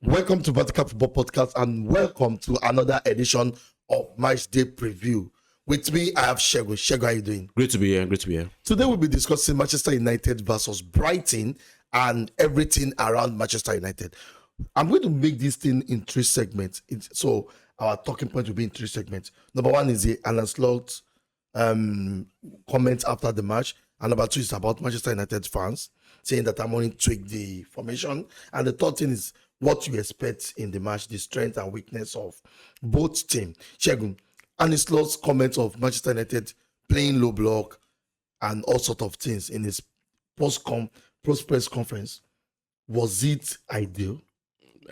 Welcome to Vertical Football Podcast and welcome to another edition of Match Day Preview. With me, I have Shego. Shego, how are you doing? Great to be here. Today we'll be discussing Manchester United versus Brighton and everything around Manchester United. I'm going to make this thing in three segments. So our talking point will be in three segments. Number one is the Alan Slot comment after the match. And number two is about Manchester United fans saying that I'm only tweak the formation. And the third thing is what you expect in the match, the strength and weakness of both teams. Shegun, Alan Slot's comment of Manchester United playing low block and all sort of things in his post-press conference. Was it ideal?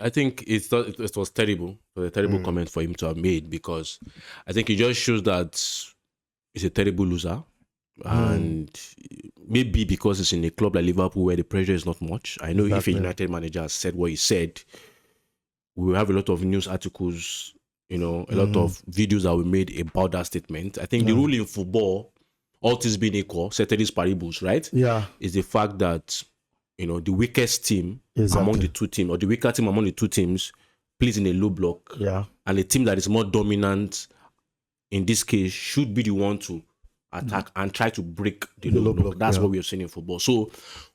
I think it was terrible. It was a terrible comment for him to have made because I think it just shows that he's a terrible loser. And maybe because it's in a club like Liverpool where the pressure is not much. I know if a United manager has said what he said, we will have a lot of news articles, a lot of videos that were made about that statement. I think the rule in football, all things being equal, ceteris paribus, right? Yeah. Is the fact that, the weakest team among the two teams, or the weaker team among the two teams, plays in a low block. Yeah. And the team that is more dominant, in this case, should be the one to attack and try to break the low block. That's what we have seen in football. So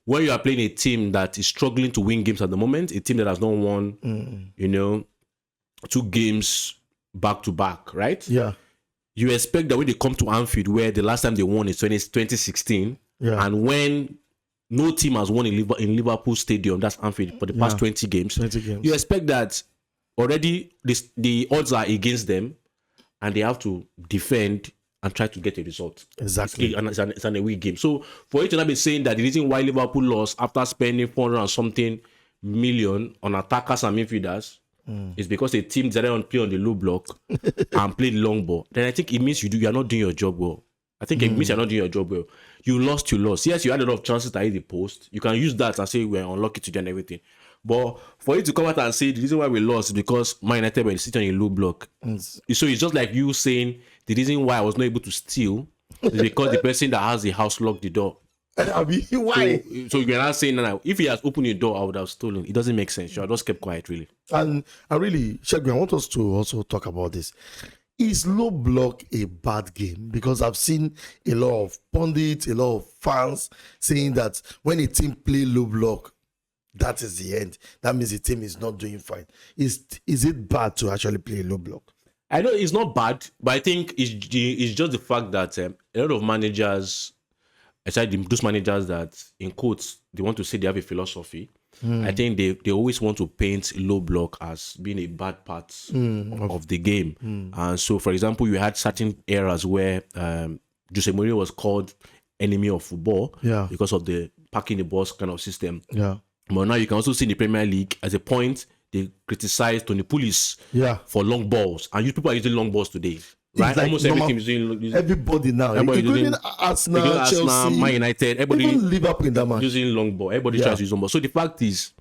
when you are playing a team that is struggling to win games at the moment, a team that has not won, 2 games back to back, right? Yeah. You expect that when they come to Anfield, where the last time they won is 2016, and when no team has won in Liverpool Stadium, that's Anfield, for the past 20 games, you expect that already the odds are against them and they have to defend and try to get a result. Exactly. It's an away game. So for you to not be saying that the reason why Liverpool lost after spending 400 and something million on attackers and midfielders is because a team decided to play on the low block and played long ball, then I think it means you are not doing your job well. I think it means you're not doing your job well. You lost. Yes, you had a lot of chances to hit the post. You can use that and say we're unlucky today and everything. But for you to come out and say the reason why we lost is because Man United were sitting on a low block. So it's just like you saying the reason why I was not able to steal is because the person that has the house locked the door. Why? So you're not saying that if he has opened the door, I would have stolen. It doesn't make sense. I just kept quiet, really. And really, Shegun, I want us to also talk about this. Is low block a bad game? Because I've seen a lot of pundits, a lot of fans saying that when a team play low block, that is the end. That means the team is not doing fine. Is it bad to actually play low block? I know it's not bad, but I think it's just the fact that a lot of managers, aside those managers that, in quotes, they want to say they have a philosophy. I think they always want to paint low block as being a bad part of the game. And so, for example, you had certain eras where Jose Mourinho was called enemy of football because of the parking the bus kind of system. Yeah. But now you can also see in the Premier League, as a point, they criticize Tony Pulis for long balls. And people are using long balls today. Right? Like almost every team is using everybody now. Including Arsenal, Chelsea, Man United, everybody, even Liverpool in that match. Using long ball. Everybody tries to use long ball. So the fact is,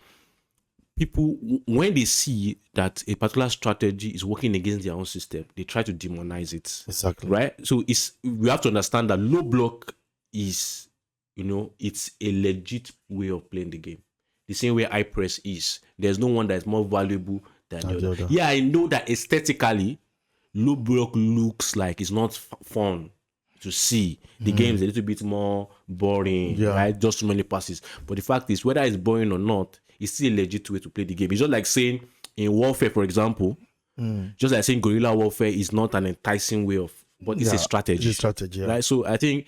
people, when they see that a particular strategy is working against their own system, they try to demonize it. Exactly. Right? So we have to understand that low block is, it's a legit way of playing the game. The same way high press is. There's no one that's more valuable than the other. Yeah, I know that aesthetically, low block looks like it's not fun to see. The game is a little bit more boring, right? Just too many passes. But the fact is, whether it's boring or not, it's still a legit way to play the game. It's just like saying in warfare, for example, just like saying guerrilla warfare is not an enticing way of, but it's a strategy. It's a strategy, right? So I think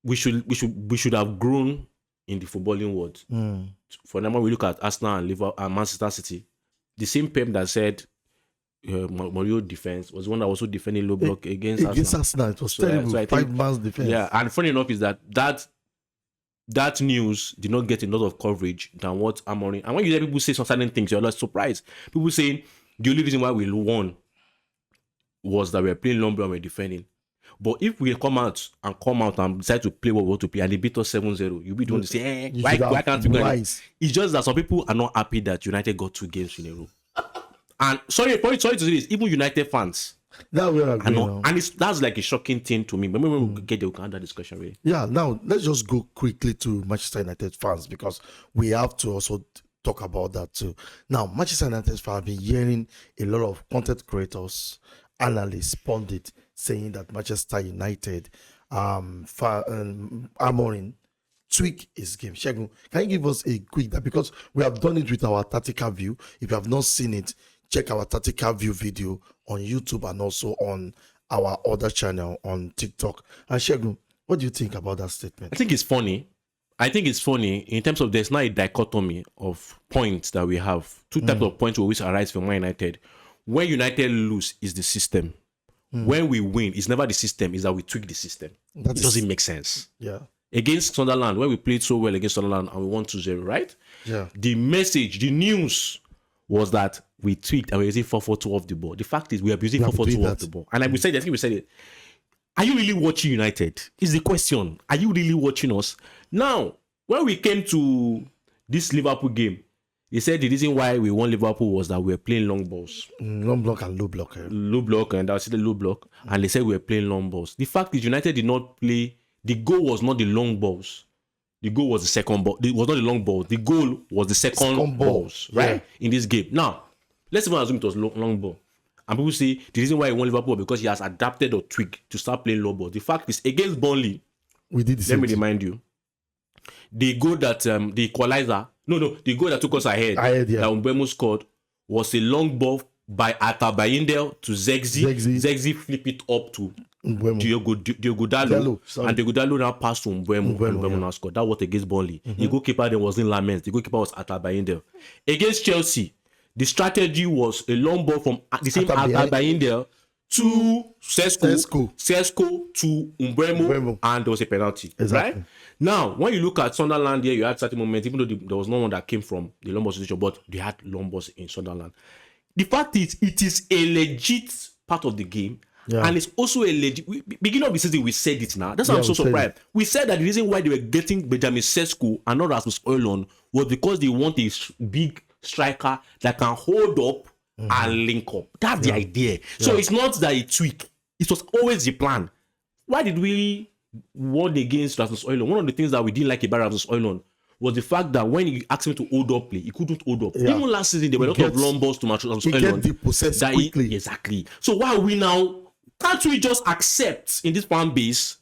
we should have grown in the footballing world. For example, we look at Arsenal and Liverpool and Manchester City. The same Pep that said Mourinho defense was one that was also defending low block against Arsenal. It was terrible. So 5 man's defense. Yeah, and funny enough is that news did not get a lot of coverage than what Amorim. And when you hear people say some certain things, you're like surprised. People saying the only reason why we won was that we were playing long block and we were defending. But if we come out and decide to play what we want to play and they beat us 7-0, you'll be doing to say, why can't we go? It's just that some people are not happy that United got 2 games in a row. And sorry to say this, even United fans, that we agree now. And that's like a shocking thing to me. But maybe we'll get there, we can have that discussion really. Yeah, now let's just go quickly to Manchester United fans because we have to also talk about that too. Now, Manchester United have been hearing a lot of content creators, analysts, pundits saying that Manchester United, Amorim tweak his game. Shegun, can you give us a quick that, because we have done it with our tactical view. If you have not seen it, check our tactical view video on YouTube and also on our other channel on TikTok. And Shegun, what do you think about that statement? I think it's funny in terms of there's now a dichotomy of points that we have. Two types of points which arise from Man United. When United lose is the system. When we win, it's never the system, it's that we tweak the system. It doesn't make sense. Yeah. Against Sunderland, where we played so well against Sunderland and we won 2-0, right? Yeah. The message, the news was that we tweaked and we're using 4-4-2 off the ball. The fact is we are using 4-4-2 off the ball. And like we said, I think we said it. Are you really watching United? Is the question. Are you really watching us? Now, when we came to this Liverpool game, they said the reason why we won Liverpool was that we were playing long balls. Long block and low block. Low block, and I was the low block. And they said we were playing long balls. The fact is United did not play. The goal was not the long balls. The goal was the second ball. It was not the long ball. The goal was the second balls, right? In this game. Now, let's even assume it was long ball. And people say the reason why he won Liverpool was because he has adapted or tweaked to start playing low ball. The fact is, against Burnley, we did the same. Let me remind you, the goal that the equalizer, the goal that took us ahead that Mbeumo scored was a long ball by Atabayindel to Zegzi. Zegzi flip it up to Diogo Dalot, and Diogo Dalot now passed to Mbeumo, and Mbeumo now scored. That was against Burnley. The goalkeeper then was in Lamens. The goalkeeper was Atabayindel. Against Chelsea, the strategy was a long ball from the same Atabayindel to Sesko to Mbeumo, and there was a penalty. Exactly. Right? Now, when you look at Sunderland here, you had certain moments, even though there was no one that came from the long ball situation, but they had long balls in Sunderland. The fact is, it is a legit part of the game, and it's also a legit. Beginning of the season, we said it now. That's why I'm so surprised. We said that the reason why they were getting Benjamin Sesko and not Rasmus Højlund was because they want a big striker that can hold up and link up. That's the idea. So it's not that a tweak. It was always the plan. Why did we won against Rasmus Højlund? One of the things that we didn't like about Rasmus Højlund was the fact that when you asked him to hold up play, he couldn't hold up. Even last season, there were a lot of long balls to Rasmus Højlund. He possess quickly. Exactly. So why are we now? Can't we just accept in this fan base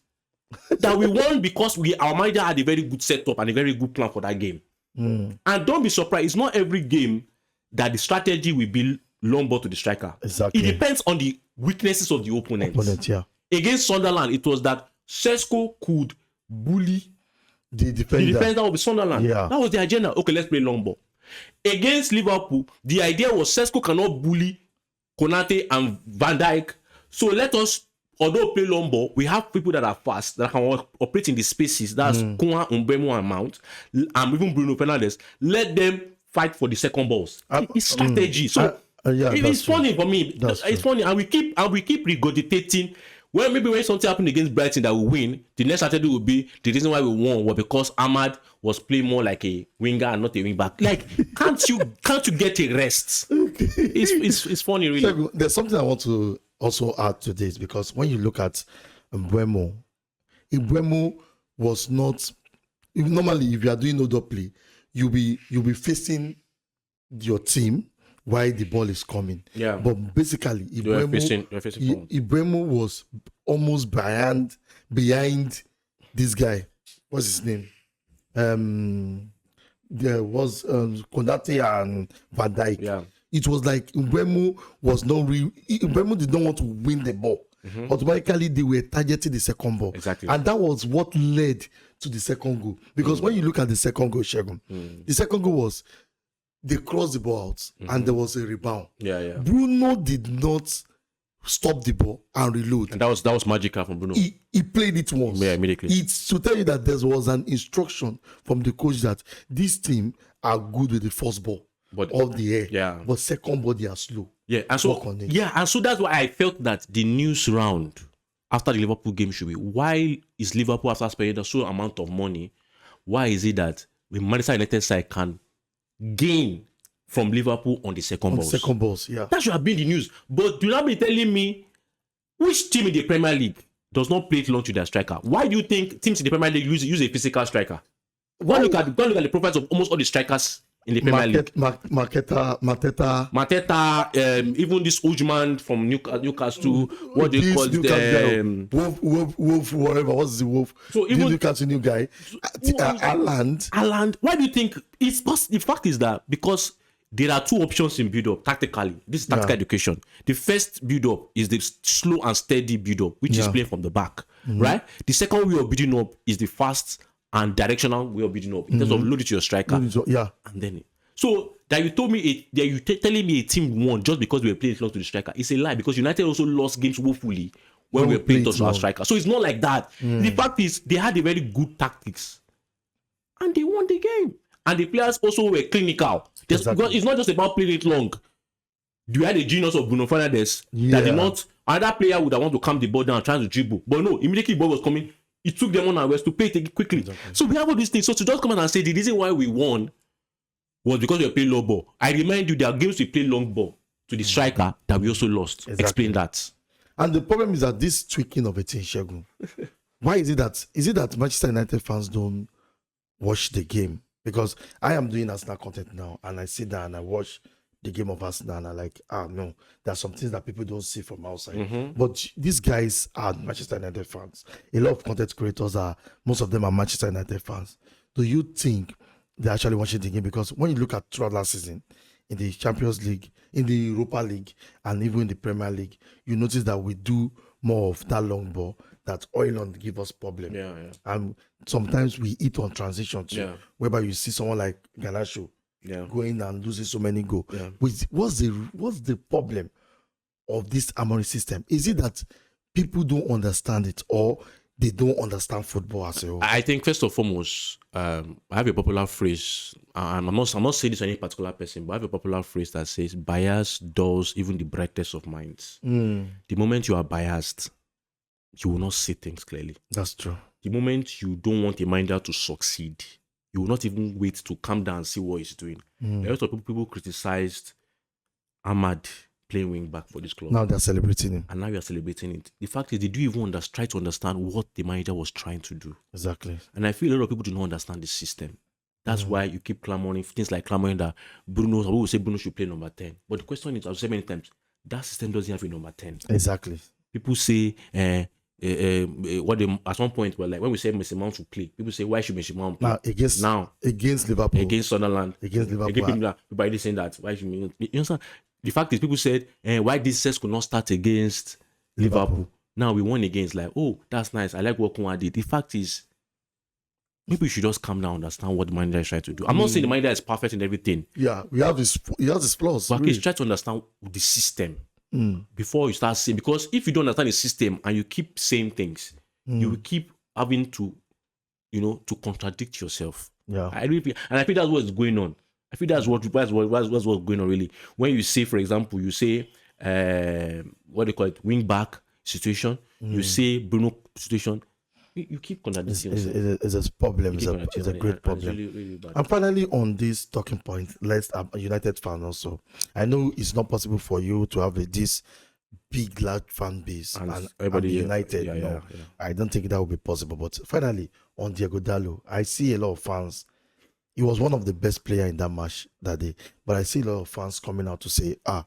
that we won because our manager had a very good setup and a very good plan for that game? And don't be surprised, it's not every game that the strategy will be long ball to the striker. Exactly. It depends on the weaknesses of the opponent. Against Sunderland, it was that Sesko could bully the defender of Sunderland. That was the agenda. Okay, let's play long ball. Against Liverpool, the idea was Sesko cannot bully Konate and Van Dijk. So let us, although play long ball, we have people that are fast, that can operate in the spaces. That's Kouma, Mbeumo, and Mount, and even Bruno Fernandes. Let them fight for the second balls. It's strategy. It's funny for me. It's funny, and we keep regurgitating. Well, maybe when something happened against Brighton that we win, the next strategy will be the reason why we won was because Ahmad was playing more like a winger and not a wing back. Like, can't you get a rest? It's funny, really. So, there's something I want to also add to this, because when you look at Mbeumo was not. Normally, if you are doing no play, you'll be facing your team while the ball is coming. But basically, Mbeumo was almost behind this guy. What's his name? There was Konate and Van Dijk. It was like Mbeumo did not want to win the ball. Automatically, they were targeting the second ball. Exactly. And that was what led to the second goal. Because when you look at the second goal, Shegun, the second goal was they crossed the ball out and there was a rebound. Bruno did not stop the ball and reload. And that was magical from Bruno. He played it once. Immediately. It's to tell you that there was an instruction from the coach that this team are good with the first ball. But of the air, but second ball they are slow. And so that's why I felt that the news round after the Liverpool game should be: why is Liverpool, after spending so amount of money, why is it that the Manchester United side can gain from Liverpool on the second balls? Second balls, that should have been the news. But do not be telling me which team in the Premier League does not play it long to their striker. Why do you think teams in the Premier League use a physical striker? Go look at the profiles of almost all the strikers in the Premier League. Mateta, Even this old man from Newcastle, what do you call it? Wolf, whatever. What's the Wolf? So even Newcastle new guy, Haaland. Why do you think it's possible? The fact is that because there are two options in build-up tactically. This is tactical education. The first build-up is the slow and steady build-up, which is playing from the back, right? The second way of building up is the fast and directional way of building up in terms of load it to your striker. And then so that you told me telling me a team won just because we were playing close to the striker. It's a lie, because United also lost games woefully when we were playing close to our striker. So it's not like that. The fact is they had a very good tactics and they won the game. And the players also were clinical. Because it's not just about playing it long. You had a genius of Bruno Fernandes that did not. Another player would have want to calm the ball down, trying to dribble, but no, immediately the ball was coming. It took them 1 hour to play it quickly. Exactly. So we have all these things. So to just come out and say the reason why we won was because we were playing low ball. I remind you, there are games we play long ball to the striker that we also lost. Exactly. Explain that. And the problem is that this tweaking of a team, Shegun, why is it that Manchester United fans don't watch the game? Because I am doing Arsenal content now, and I sit down and I watch the game of Arsenal, and I'm like, no, there are some things that people don't see from outside. But these guys are Manchester United fans. A lot of content creators most of them are Manchester United fans. Do you think they're actually watching the game? Because when you look at throughout last season, in the Champions League, in the Europa League, and even in the Premier League, you notice that we do more of that long ball, that Oiland give us problem. And sometimes we eat on transition too, whereby you see someone like Garnacho going and losing so many goals. What's the problem of this Amorim system? Is it that people don't understand it, or they don't understand football as a whole? I think first and foremost, I have a popular phrase, and I'm not saying this to any particular person, but I have a popular phrase that says, bias dulls even the brightest of minds. The moment you are biased, you will not see things clearly. That's true. The moment you don't want a minder to succeed, you will not even wait to calm down and see what he's doing. A lot of people criticized Ahmad playing wing back for this club. Now they're celebrating him. And now we are celebrating it. The fact is, they do even try to understand what the manager was trying to do. Exactly. And I feel a lot of people do not understand the system. That's why you keep clamoring, things like clamoring that Bruno, we will say Bruno should play number 10. But the question is, I've said many times, that system doesn't have a number 10. Exactly. People say, what they at one point were like, when we say Mason Mount should play, people say, why should Mason Mount play? Against Liverpool, against Sunderland, against Liverpool, people are saying that, why should you understand? The fact is, people said, why this set could not start against Liverpool. Now we won against, like, oh, that's nice, I like what Kunwa did. The fact is, maybe we should just calm down and understand what the manager is trying to do. I'm not saying the manager is perfect in everything. Yeah, he has his flaws. But he's trying to understand the system before you start saying, because if you don't understand the system and you keep saying things, you will keep having to, to contradict yourself. Yeah. I think that's what's going on. I think that's what's going on really. When you say, for example, you say what they call it, wing back situation, you say Bruno situation, you keep contradicting yourself. It's a problem. It's a great problem. Really and finally, on this talking point, let's have a United fan also. I know it's not possible for you to have this big, large fan base and everybody United. Yeah. I don't think that will be possible. But finally, on Diego Dallo, I see a lot of fans. He was one of the best players in that match that day. But I see a lot of fans coming out to say, I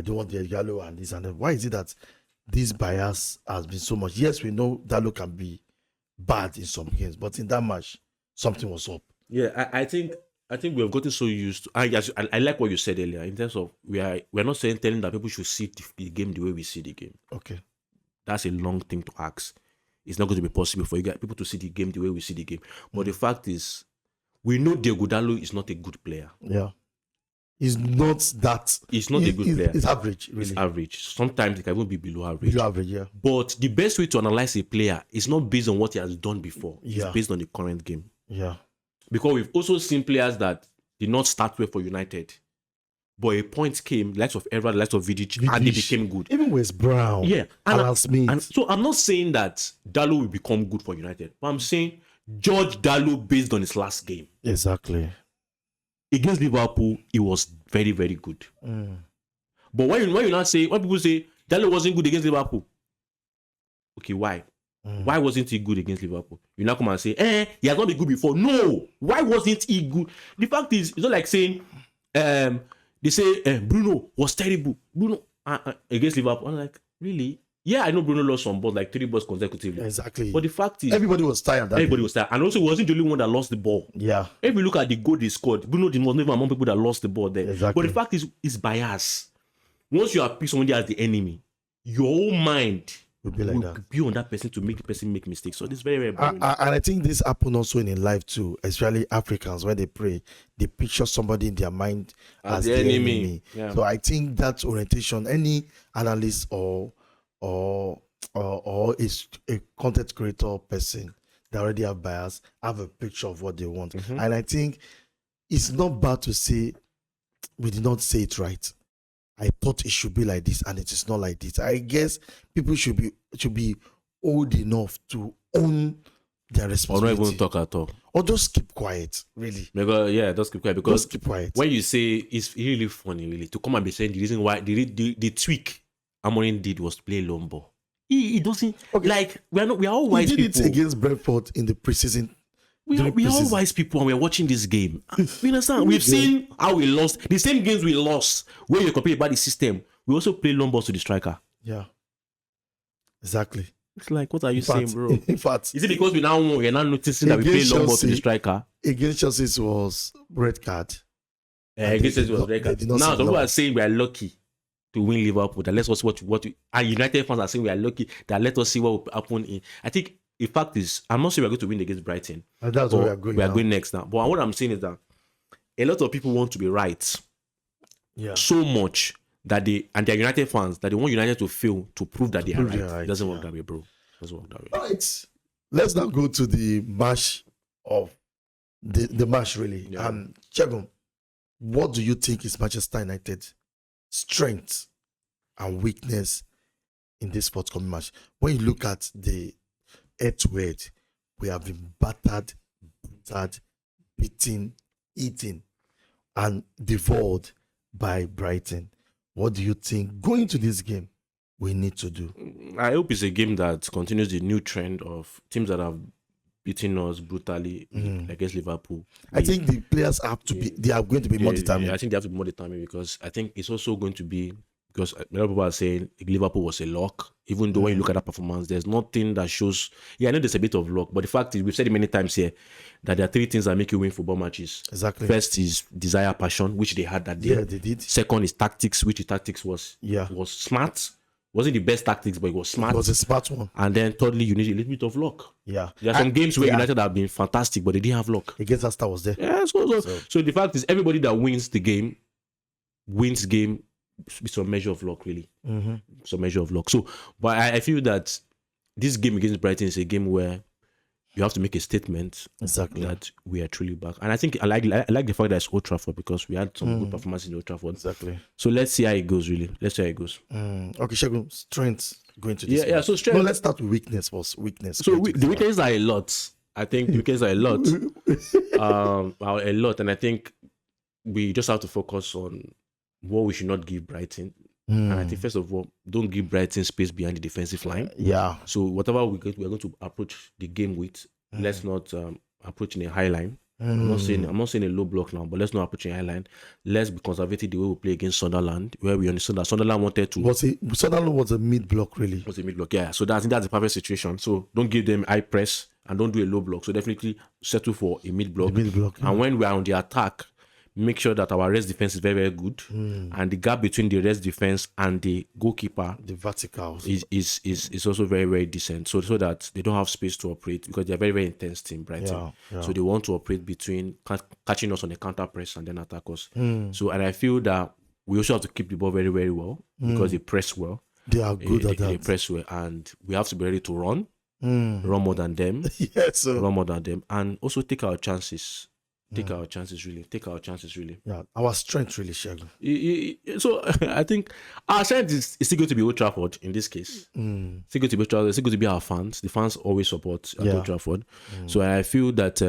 don't want Diego Dallo and this and that. Why is it that this bias has been so much? Yes, we know Dallo can be bad in some games, but in that match, something was up. Yeah, I think we have gotten so used to. I like what you said earlier in terms of we're not telling that people should see the game the way we see the game. Okay, that's a long thing to ask. It's not going to be possible for you guys people to see the game the way we see the game. But the fact is, we know Diego Dallo is not a good player. Yeah. He's not that. He's not a good player. It's average, really. It's average. Sometimes it can even be below average. Below average, yeah. But the best way to analyze a player is not based on what he has done before. Yeah. It's based on the current game. Yeah. Because we've also seen players that did not start well for United. But a point came, likes of Evra, likes of Vidic, and they became good. Even West Brown. Yeah. Alan Smith. And so I'm not saying that Dallo will become good for United. But I'm saying judge Dallo based on his last game. Exactly. Against Liverpool, it was very, very good. But when people say Dallo wasn't good against Liverpool, okay, why? Why wasn't he good against Liverpool? You now come and say, he has not been good before. No, why wasn't he good? The fact is, it's not like saying, they say Bruno was terrible. Bruno against Liverpool. I'm like, really? Yeah, I know Bruno lost some balls, like 3 balls consecutively. Exactly. But the fact is, everybody was tired. Everybody was tired. And also, he wasn't the only one that lost the ball. Yeah. If you look at the goal they scored, Bruno was never among people that lost the ball there. Exactly. But the fact is, it's bias. Once you have picked somebody as the enemy, your whole mind will be like that. Be on that person to make the person make mistakes. So this is very, very boring. And I think this happens also in life too, especially Africans when they pray, they picture somebody in their mind as the enemy. Yeah. So I think that orientation, any analyst or is a content creator person that already have bias, have a picture of what they want. Mm-hmm. And I think it's not bad to say we did not say it right. I thought it should be like this and it is not like this. I guess people should be old enough to own their responsibility. Or not even talk at all. Or just keep quiet, really. Because, just keep quiet. Because just keep quiet. When you say, it's really funny, really, to come and be saying the reason why the tweak Amorim did was to play long ball. He doesn't, like, we are all wise people. He did it against Brentford in the preseason. We are all wise people and we're watching this game. You understand? We've seen how we lost. The same games we lost, where you complain about the system, we also play long balls to the striker. Yeah. Exactly. It's like, what are you saying, bro? In fact, is it because we're now noticing that we play long ball to the striker? Against Chelsea, it was red card. Against Chelsea, it was red card. Now, some people are saying we are lucky to win Liverpool. That let us watch what and United fans are saying we are lucky. That let us see what will happen in. I think the fact is, I'm not sure we're going to win against Brighton. And that's where we are going next now. But what I'm saying is that a lot of people want to be right. Yeah. So much that they're United fans that they want United to fail to prove that they are right. It doesn't work that way, bro. It doesn't work that way. All right. Let's now go to the match of the match, really. Yeah. Chegun, what do you think is Manchester United's strength and weakness in this forthcoming match? When you look at the head-to-head, we have been battered, beaten, eaten, and devoured by Brighton. What do you think going to this game we need to do? I hope it's a game that continues the new trend of teams that have beaten us brutally against Liverpool. I think the players have to be, they are going to be more determined. I think they have to be more determined because I think it's also going to be, because a lot of people are saying Liverpool was a lock, even though when you look at that performance, there's nothing that shows. Yeah, I know there's a bit of luck, but the fact is, we've said it many times here, that there are 3 things that make you win football matches. Exactly. First is desire, passion, which they had that day. Yeah, they did. Second is tactics, which the tactics was smart. Wasn't the best tactics, but it was smart. It was a smart one. And then thirdly, you need a little bit of luck. Yeah. There are some games where United have been fantastic, but they didn't have luck. Against Aston was there. Yeah, so the fact is, everybody that wins game with some measure of luck, really. Mm-hmm. Some measure of luck. So, but I feel that this game against Brighton is a game where you have to make a statement that we are truly back. And I think I like the fact that it's Old Trafford because we had some good performances in Old Trafford. Exactly. So let's see how it goes, really. Let's see how it goes. Okay, Shegun, strengths going to this. Yeah, so strength. No, let's start with weakness first. Weakness. So the weaknesses are a lot. I think the weaknesses are a lot. A lot. And I think we just have to focus on what we should not give Brighton. And I think, first of all, don't give Brighton space behind the defensive line. Yeah. So whatever we're going to approach the game with, let's not approach in a high line. I'm not saying a low block now, but let's not approach in a high line. Let's be conservative the way we play against Sunderland, where we understood that Sunderland wanted to. Sunderland was a mid block, really. Was a mid block, yeah. So I think that's the perfect situation. So don't give them high press and don't do a low block. So definitely settle for a mid block. And when we are on the attack, make sure that our rest defense is very, very good, and the gap between the rest defense and the goalkeeper, the verticals, is also very, very decent. So that they don't have space to operate because they're very, very intense team, Brighton. Yeah. So they want to operate between catching us on the counter press and then attack us. So, and I feel that we also have to keep the ball very, very well because they press well. They are good at that. They press well, and we have to be ready to run more than them. Yes, run more than them, and also take our chances. Take our chances, really. Yeah, our strength, really, Shegun. So I think our strength is still going to be Old Trafford in this case. Still going to be Old Trafford. It's still going to be our fans. The fans always support at Old Trafford. So I feel that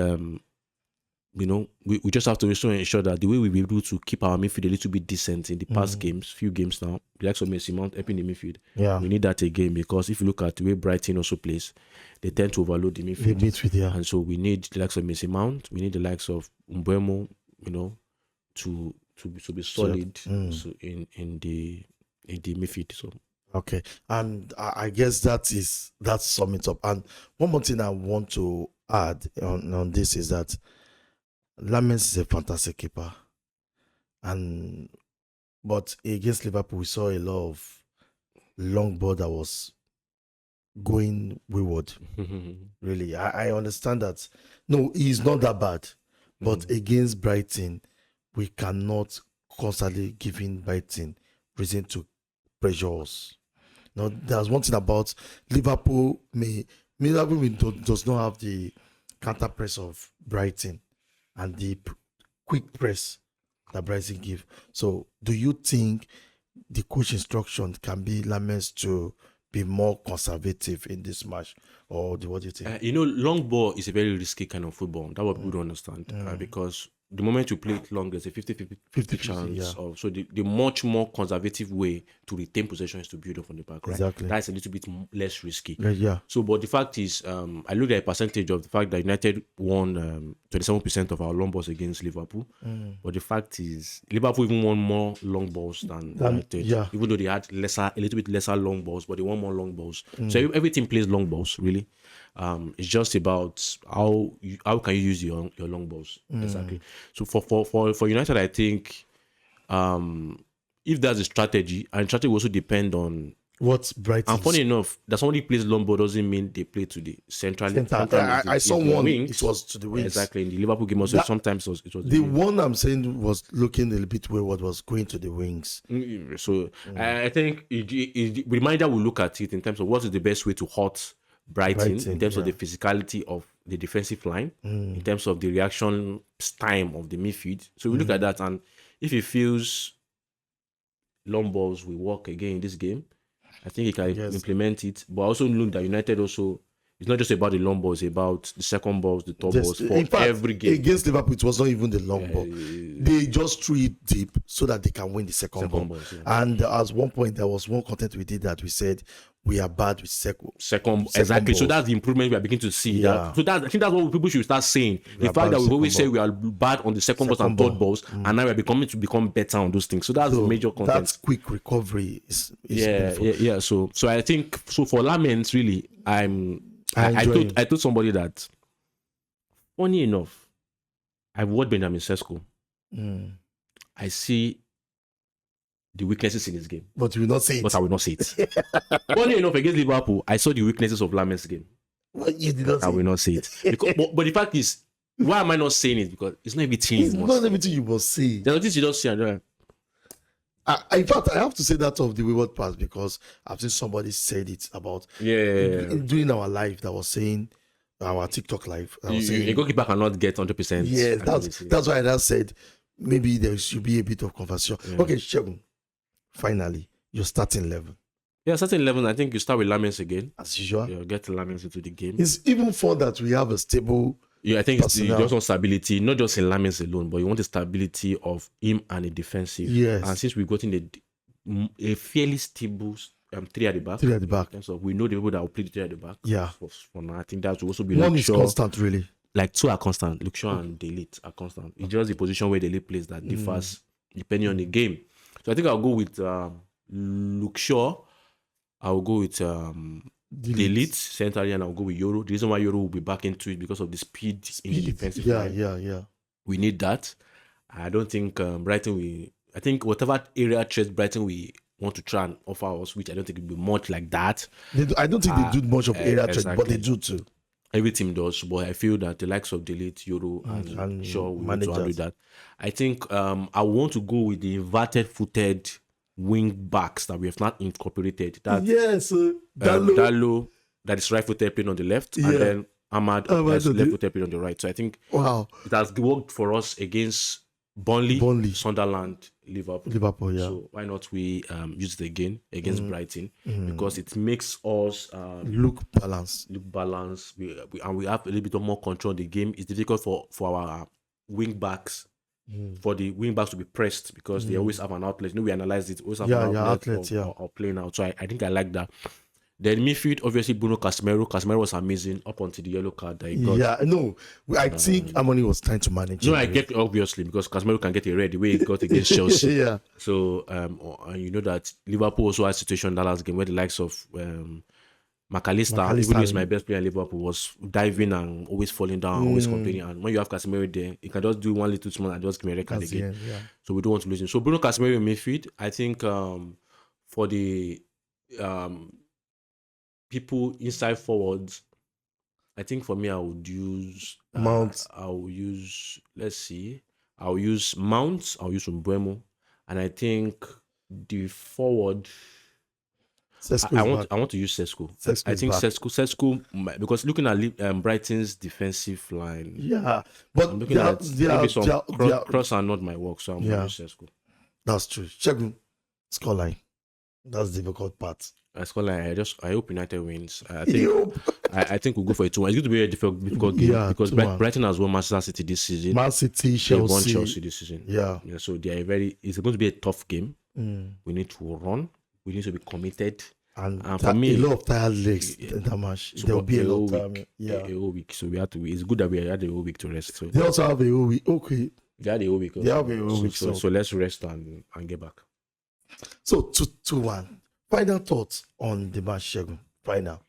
we just have to also ensure that the way we be able to keep our midfield a little bit decent in the past few games now, the likes of Messi Mount helping the midfield. Yeah. We need that again, because if you look at the way Brighton also plays, they tend to overload the midfield. Yeah. And so we need the likes of Messi Mount, we need the likes of Mbeumo, to be solid so in the midfield. So Okay, and I guess that sum it up. And one more thing I want to add on this is that Lamens is a fantastic keeper, but against Liverpool we saw a lot of long ball that was going wayward. Really, I understand that. No, he's not that bad, but against Brighton, we cannot constantly give in Brighton reason to pressure us. Now, there's one thing about Liverpool. Liverpool does not have the counter press of Brighton and the quick press that Brighton give. So, do you think the coach instruction can be Lamens to be more conservative in this match, or what do you think? Long ball is a very risky kind of football. That's what people don't understand, because the moment you play it long, there's a 50-50 chance of. So the much more conservative way to retain possession is to build up from the back, right? Exactly. That's a little bit less risky. Yeah. So, but the fact is, I looked at a percentage of the fact that United won 27% of our long balls against Liverpool. But the fact is, Liverpool even won more long balls than United. Yeah. Even though they had a little bit lesser long balls, but they won more long balls. So every team plays long balls, really. It's just about how can you use your long balls exactly. So for United, I think if there's a strategy, and strategy will also depend on what Brighton. And funny enough, that somebody plays long ball doesn't mean they play to the central. I saw one. It was to the wings. Exactly, in the Liverpool game also. Sometimes it was the one I'm saying was looking a little bit wayward, was going to the wings. So I think reminder will look at it in terms of what is the best way to hurt Brighton in terms of the physicality of the defensive line, in terms of the reaction time of the midfield. So we look at that, and if he feels long balls will work again in this game, I think he can implement it. But I also look that United also, it's not just about the long balls, it's about the second balls, the top balls for in fact, every game. Against Liverpool, it was not even the long ball. They just threw it deep so that they can win the second ball. Balls, And at one point, there was one content we did that we said we are bad with second exactly. balls. So that's the improvement we are beginning to see. I think that's what people should start saying. The fact that we always say we are bad on the second balls and third balls, and now we are become better on those things. So that's the major content. That's quick recovery is yeah. So I think for Lamens, really, I told somebody that, funny enough, I've watched Benjamin Sesko. I see the weaknesses in his game. But you will not say it. But I will not say it. Funny enough, against Liverpool, I saw the weaknesses of Lamens' game. Well, you did not say I will not say it. But the fact is, why am I not saying it? Because it's not everything you must say. There's nothing you don't see. In fact, I have to say that of the wayward pass, because I've seen somebody said it about during our live that was saying, our TikTok live. A goalkeeper cannot get 100%. Yeah, that's why I said maybe there should be a bit of conversation. Yeah. Okay, Shegun, finally, your starting 11. Yeah, starting 11, I think you start with Lamens again. As usual. Yeah, get Lamens into the game. It's even fun that we have a stable. Yeah, I think it's just on stability, not just in Lamens alone, but you want the stability of him and a defensive. Yes. And since we've gotten a fairly stable 3 at the back. 3 at the back. So we know the people that will play the 3 at the back. Yeah. For now, I think that will also be one is constant, really. Like 2 are constant. Luke Shaw and Delete are constant. It's just the position where Delete plays that differs depending on the game. So I think I'll go with Luke Shaw. I'll go with Delete centrally, and I'll go with Euro. The reason why Euro will be back into it because of the speed in the defensive line. Yeah. We need that. I don't think Brighton I think whatever area threats Brighton we want to try and offer us, which I don't think will be much like that. I don't think they do much of area threat, but they do too. Every team does, but I feel that the likes of Delete, Euro, and Shaw will want to handle that. I think I want to go with the inverted-footed wing backs that we have not incorporated. Dallo, that is right-footed playing on the left, and then Ahmad that's left-footed playing on the right. So I think it has worked for us against Burnley, Sunderland, Liverpool. Yeah. So why not we use it again against Brighton, because it makes us look balanced. We have a little bit more control of the game. It's difficult for our wing backs for the wing backs to be pressed because they always have an outlet. We analyzed it. Always have an outlet or playing out. So I think I like that. Then midfield, obviously Bruno Casemiro. Casemiro was amazing up until the yellow card that he got. Yeah, no, I think Harmony was trying to manage. No, I get it, obviously, because Casemiro can get a red the way he got against Chelsea. Yeah. So, and you know that Liverpool also had a situation in that last game where the likes of McAllister, even though he's my best player in Liverpool, was diving and always falling down, always complaining. And when you have Casemiro there, you can just do one little small and just give me a red card again. Yeah. So we don't want to lose him. So Bruno Casemiro in midfield, I think for the people inside forwards, I think for me I would use Mount. I'll use I'll use Mount, I'll use Mbeumo, and I think the forward I want to use Sesko. I think Sesko because looking at Brighton's defensive line. Yeah, but I'm looking at maybe some cross are not my work, so I'm going to use Sesko. That's true. Shegun, scoreline. That's the difficult part. Scoreline. I hope United wins. I think we'll go for a 2-1. It's going to be a difficult game because Brighton has won Manchester City this season. Man City, Chelsea. They won Chelsea this season. Yeah. So they are it's going to be a tough game. We need to run. We need to be committed. And for me, a lot of tired legs in that match. So there will be a lot of time. Yeah. A whole week. So we have to. It's good that we had a whole week to rest. So they also have a whole week. Okay. They had a whole week. They have a whole week. So let's rest and get back. So 2-1. Final thoughts on the match, Shegun. Final.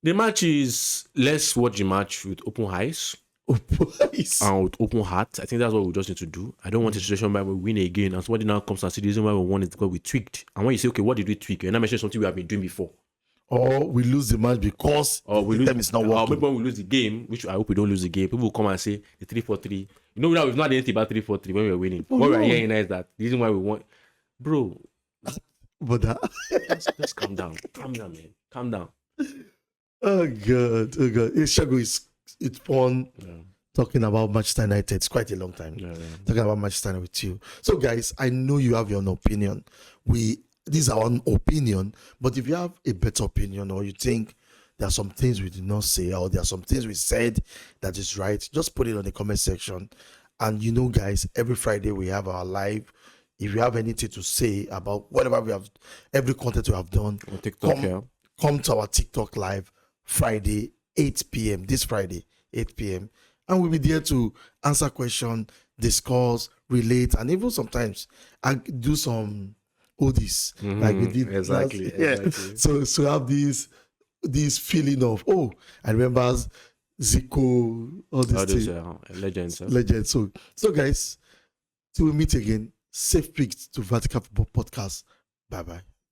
The match is, let's watch the match with open eyes. And with open heart. I think that's what we just need to do. I don't want a situation where we win again and somebody now comes and says the reason why we won is because we tweaked. And when you say, okay, what did we tweak? You're not mentioning something we have been doing before. Or we lose the match because the time is not working. Or maybe when we lose the game, which I hope we don't lose the game, people will come and say the 3-4-3. You know, we've not anything about 3-4-3 when we're winning. What we're hearing is that the reason why we won. Bro. But let's calm down. Calm down, man. Calm down. Oh God. Shago, it's fun talking about Manchester United. It's quite a long time talking about Manchester United with you. So guys, I know you have your own opinion. This is our own opinion, but if you have a better opinion or you think there are some things we did not say or there are some things we said that is right, just put it on the comment section. And you know, guys, every Friday we have our live. If you have anything to say about whatever we have, every content we have done, come to our TikTok live Friday, 8 p.m. This Friday, 8 p.m. And we'll be there to answer questions, discuss, relate, and even sometimes I do some oldies like we did. Exactly. So have this feeling of, I remember Zico, all these legends. Legends. So guys, till we meet again. Safe picks to Vertical Football Podcast. Bye-bye.